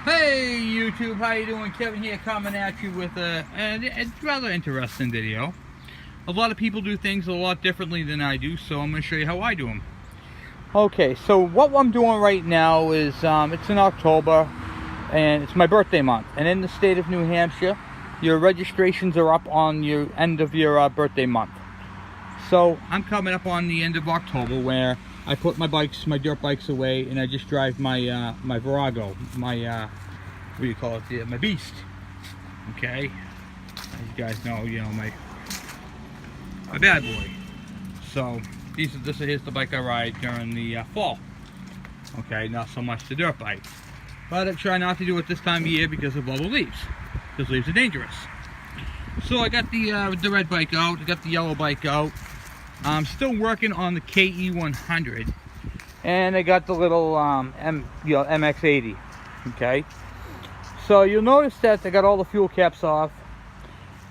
Hey YouTube, how you doing? Kevin here coming at you with a rather interesting video. A lot of people do things a lot differently than I do, so I'm going to show you how I do them. Okay, so what I'm doing right now is, it's in October, and it's my birthday month. And in the state of New Hampshire, your registrations are up on your end of your birthday month. So I'm coming up on the end of October where I put my dirt bikes away, and I just drive my my Virago, my what do you call it? My Beast. Okay, as you guys know, my bad boy. So here's the bike I ride during the fall. Okay, not so much the dirt bike, but I try not to do it this time of year because of all the leaves. Because leaves are dangerous. So I got the red bike out. I got the yellow bike out. I'm still working on the KE 100, and I got the little MX80. Okay, so you'll notice that I got all the fuel caps off.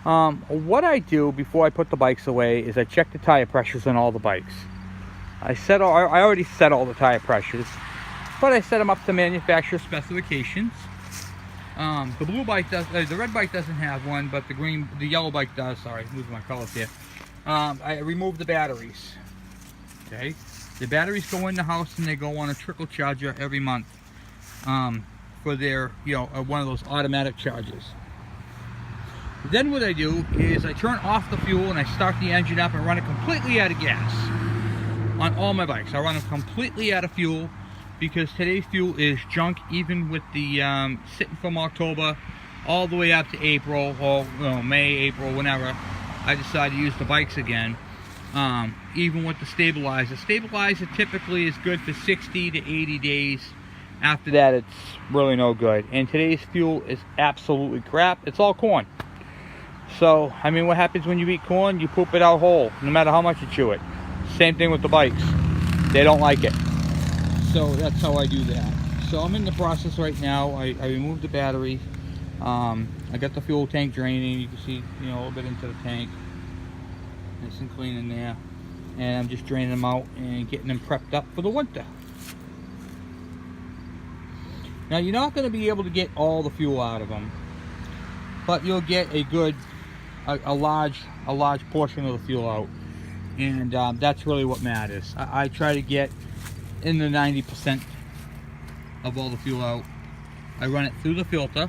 What I do before I put the bikes away is I check the tire pressures on all the bikes. I already set all the tire pressures, but I set them up to manufacturer specifications. The blue bike does, the red bike doesn't have one, but the yellow bike does. Sorry, I'm losing my colors here. I removed the batteries. Okay, the batteries go in the house and they go on a trickle charger every month for their, one of those automatic chargers. Then what I do is I turn off the fuel and I start the engine up and run it completely out of gas on all my bikes. I run them completely out of fuel because today's fuel is junk, even with the sitting from October all the way up to April, or May, April, whenever I decide to use the bikes again. Even with the stabilizer. Stabilizer typically is good for 60 to 80 days. After that, it's really no good. And today's fuel is absolutely crap. It's all corn. So, I mean, what happens when you eat corn? You poop it out whole, no matter how much you chew it. Same thing with the bikes. They don't like it. So that's how I do that. So I'm in the process right now. I removed the battery. I got the fuel tank draining. You can see, a little bit into the tank. Nice and clean in there. And I'm just draining them out and getting them prepped up for the winter. Now, you're not going to be able to get all the fuel out of them, but you'll get a large portion of the fuel out, and that's really what matters. I try to get in the 90% of all the fuel out. I run it through the filter.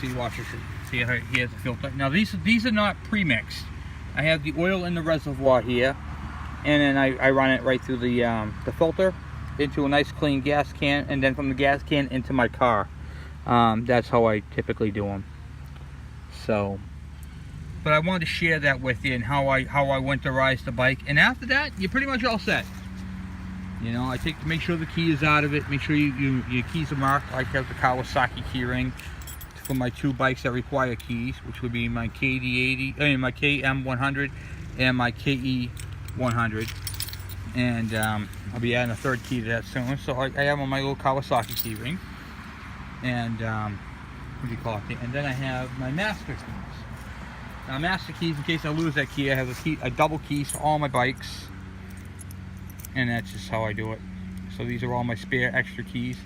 See, watch this. See, here's the filter. Now these are not pre-mixed. I have the oil in the reservoir here, and then I run it right through the filter into a nice clean gas can, and then from the gas can into my car. That's how I typically do them. So, but I wanted to share that with you and how I winterize the bike. And after that, you're pretty much all set. I make sure the key is out of it. Make sure your keys are marked. I have the Kawasaki key ring for my two bikes that require keys, which would be my KD my KM 100 and my KE 100. And I'll be adding a third key to that soon. So I have on my little Kawasaki key ring. And what do you call it? And then I have my master keys. Now, master keys, in case I lose that key, I have a double keys to all my bikes. And that's just how I do it. So these are all my spare extra keys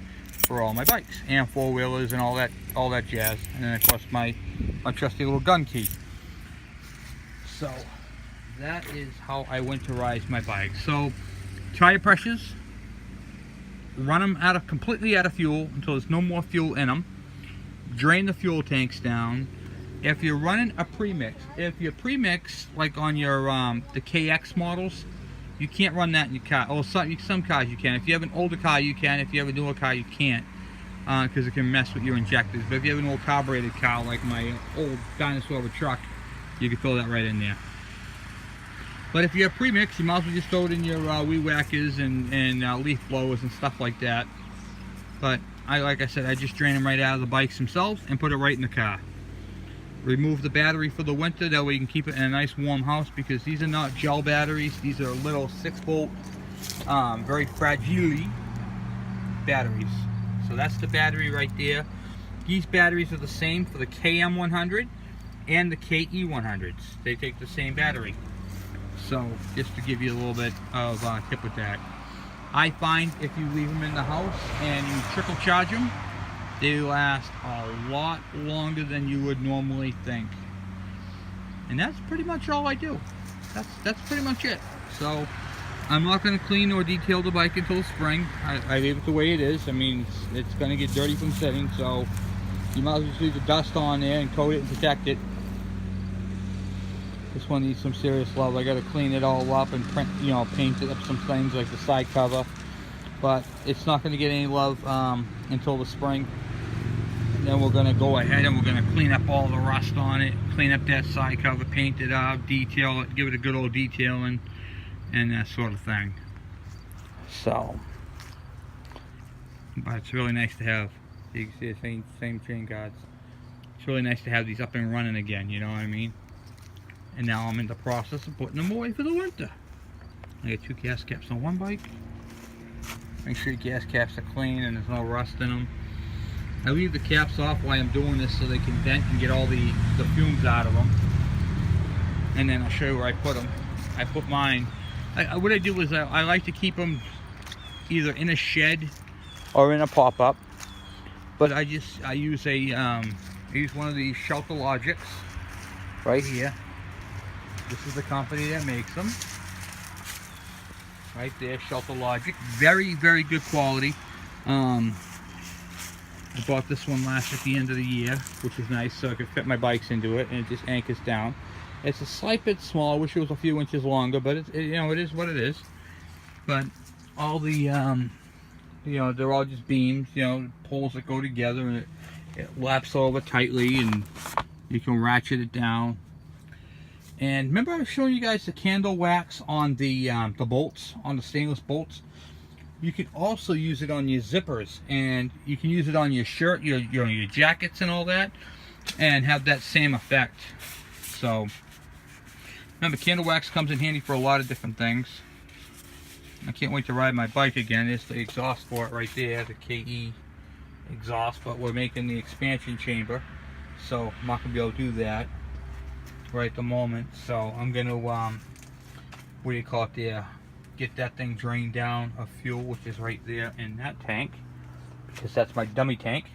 for all my bikes and four-wheelers and all that jazz. And then of course my trusty little gun key. So that is how I winterize my bike. So tire pressures, run them completely out of fuel until there's no more fuel in them. Drain the fuel tanks down. If you're running a premix, if you're premix like on your the KX models, you can't run that in your car. Oh, some cars you can. If you have an older car, you can. If you have a newer car, you can't, because it can mess with your injectors. But if you have an old carbureted car, like my old dinosaur of a truck, you can throw that right in there. But if you have premix, you might as well just throw it in your weed whackers and leaf blowers and stuff like that. But like I said, I just drain them right out of the bikes themselves and put it right in the car. Remove the battery for the winter, that way you can keep it in a nice warm house, because these are not gel batteries. These are little 6-volt, very fragile batteries. So that's the battery right there. These batteries are the same for the KM 100 and the KE 100s. They take the same battery. So just to give you a little bit of tip with that. I find if you leave them in the house and you trickle charge them, they last a lot longer than you would normally think. And that's pretty much all I do. That's pretty much it. So I'm not going to clean or detail the bike until spring. I leave it the way it is. I mean, it's going to get dirty from sitting, so you might as well just leave the dust on there and coat it and protect it. This one needs some serious love. I got to clean it all up and paint it up some things like the side cover. But it's not going to get any love until the spring. And then we're going to go ahead and we're going to clean up all the rust on it, clean up that side cover, paint it up, detail it, give it a good old detailing, and that sort of thing. So, but it's really nice to have. You can see the same chain guards. It's really nice to have these up and running again, you know what I mean? And now I'm in the process of putting them away for the winter. I got 2 gas caps on one bike. Make sure your gas caps are clean and there's no rust in them. I leave the caps off while I'm doing this so they can vent and get all the fumes out of them. And then I'll show you where I put them. I put mine. What I do is I like to keep them either in a shed or in a pop-up. But I use I use one of these Shelter Logics right here. This is the company that makes them. Right there, Shelter Logic. Very, very good quality. I bought this one last at the end of the year, which is nice, so I could fit my bikes into it, and it just anchors down. It's a slight bit small. I wish it was a few inches longer, but it is what it is. But all the they're all just beams, poles that go together, and it laps over tightly, and you can ratchet it down. And remember I was showing you guys the candle wax on the bolts, on the stainless bolts? You can also use it on your zippers, and you can use it on your shirt, your jackets and all that, and have that same effect. So, remember, candle wax comes in handy for a lot of different things. I can't wait to ride my bike again. There's the exhaust for it right there, the KE exhaust, but we're making the expansion chamber, so I'm not going to be able to do that right at the moment. So I'm going to, what do you call it there, get that thing drained down of fuel, which is right there in that tank, because that's my dummy tank.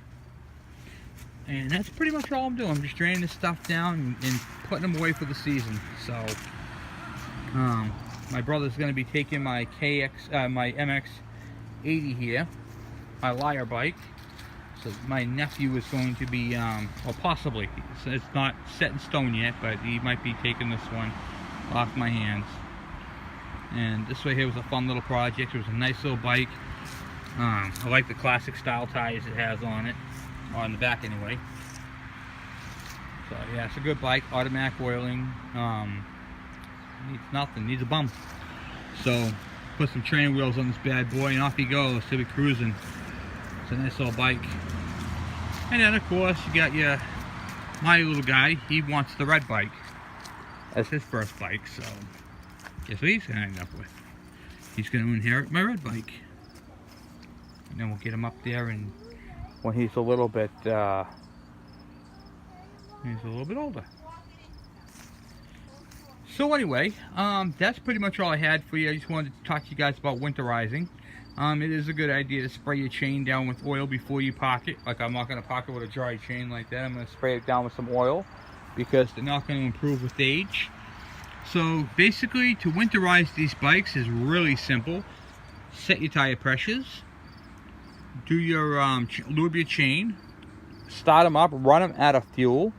And that's pretty much all I'm doing. I'm just draining this stuff down and putting them away for the season. So my brother's going to be taking my my MX-80 here, my Liar bike. So my nephew is going to be, well, possibly, it's not set in stone yet, but he might be taking this one off my hands. And this way here was a fun little project. It was a nice little bike. I like the classic style tires it has on it, on the back anyway. So yeah, it's a good bike. Automatic oiling. Needs nothing. Needs a bump. So put some train wheels on this bad boy, and off he goes. He'll be cruising. It's a nice little bike. And then of course you got my little guy. He wants the red bike. That's his first bike. So guess what he's going to end up with? He's going to inherit my red bike. And then we'll get him up there, and when he's a little bit older. So anyway, that's pretty much all I had for you. I just wanted to talk to you guys about winterizing. It is a good idea to spray your chain down with oil before you park it. Like, I'm not going to park it with a dry chain like that. I'm going to spray it down with some oil, because they're not going to improve with age. So basically, to winterize these bikes is really simple. Set your tire pressures, do your lube your chain, start them up, run them out of fuel,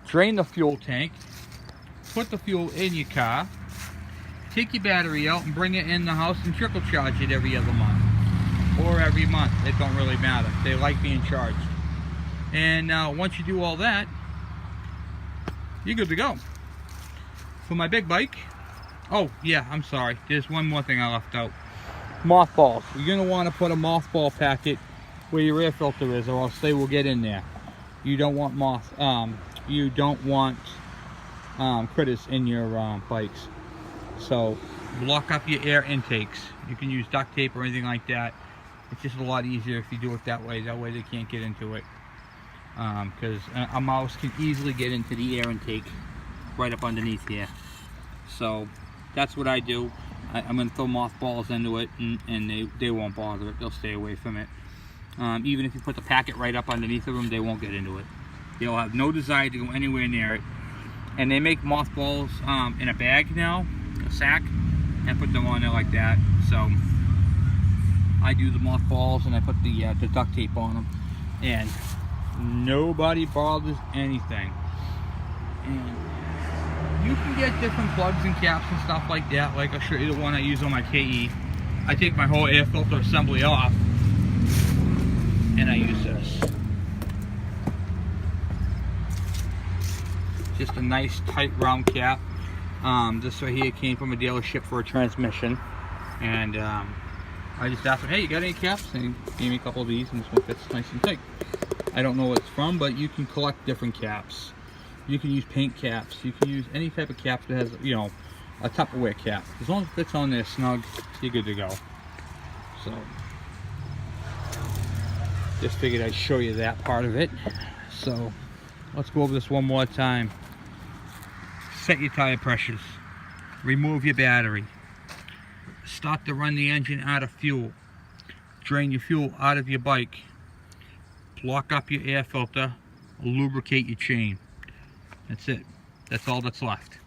drain the fuel tank, put the fuel in your car, take your battery out and bring it in the house and trickle charge it every other month or every month. It don't really matter. They like being charged. And once you do all that, you're good to go. For my big bike, oh yeah, I'm sorry, there's one more thing I left out. Mothballs. You're going to want to put a mothball packet where your air filter is, or else they will get in there. You don't want critters in your bikes. So block up your air intakes. You can use duct tape or anything like that. It's just a lot easier if you do it that way. That way they can't get into it. Because a mouse can easily get into the air intake right up underneath here. So that's what I do. I'm going to throw mothballs into it, and they won't bother it. They'll stay away from it. Even if you put the packet right up underneath of them, they won't get into it. They'll have no desire to go anywhere near it. And they make mothballs in a bag now, a sack, and put them on there like that. So I do the mothballs and I put the duct tape on them, and nobody bothers anything. And you can get different plugs and caps and stuff like that. Like I'll show you the one I use on my KE. I take my whole air filter assembly off and I use this. Just a nice tight round cap. This right here came from a dealership for a transmission, and I just asked him, hey, you got any caps? And he gave me a couple of these, and this one fits nice and tight. I don't know what it's from, but you can collect different caps. You can use paint caps. You can use any type of cap that has, you know, a Tupperware cap. As long as it fits on there snug, you're good to go. So just figured I'd show you that part of it. So let's go over this one more time. Set your tire pressures. Remove your battery. Start to run the engine out of fuel. Drain your fuel out of your bike. Block up your air filter. Lubricate your chain. That's it. That's all that's left.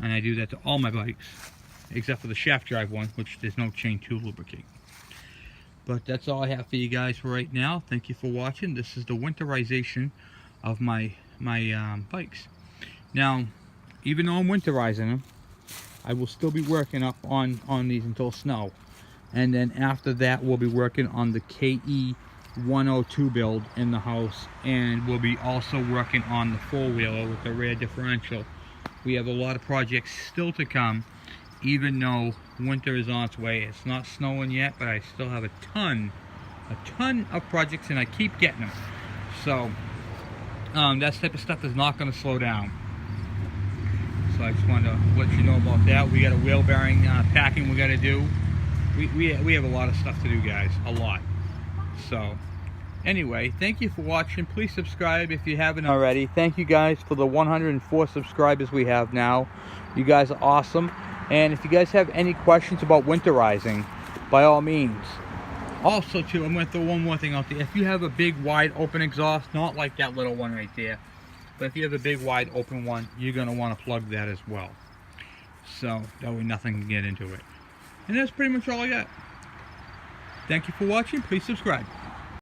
And I do that to all my bikes, except for the shaft drive one, which there's no chain to lubricate. But that's all I have for you guys for right now. Thank you for watching. This is the winterization of my bikes. Now, even though I'm winterizing them, I will still be working up on these until snow. And then after that, we'll be working on the KE 102 build in the house, and we'll be also working on the four-wheeler with the rear differential. We have a lot of projects still to come, even though winter is on its way. It's not snowing yet, but I still have a ton of projects, and I keep getting them. So that type of stuff is not going to slow down. So I just wanted to let you know about that. We got a wheel bearing packing we got to do. We have a lot of stuff to do, guys, a lot. So anyway, thank you for watching. Please subscribe if you haven't already. Thank you guys for the 104 subscribers we have now. You guys are awesome. And if you guys have any questions about winterizing, by all means. Also too, I'm going to throw one more thing out there. If you have a big wide open exhaust, not like that little one right there, but if you have a big wide open one, you're going to want to plug that as well. So that way nothing can get into it. And that's pretty much all I got. Thank you for watching. Please subscribe.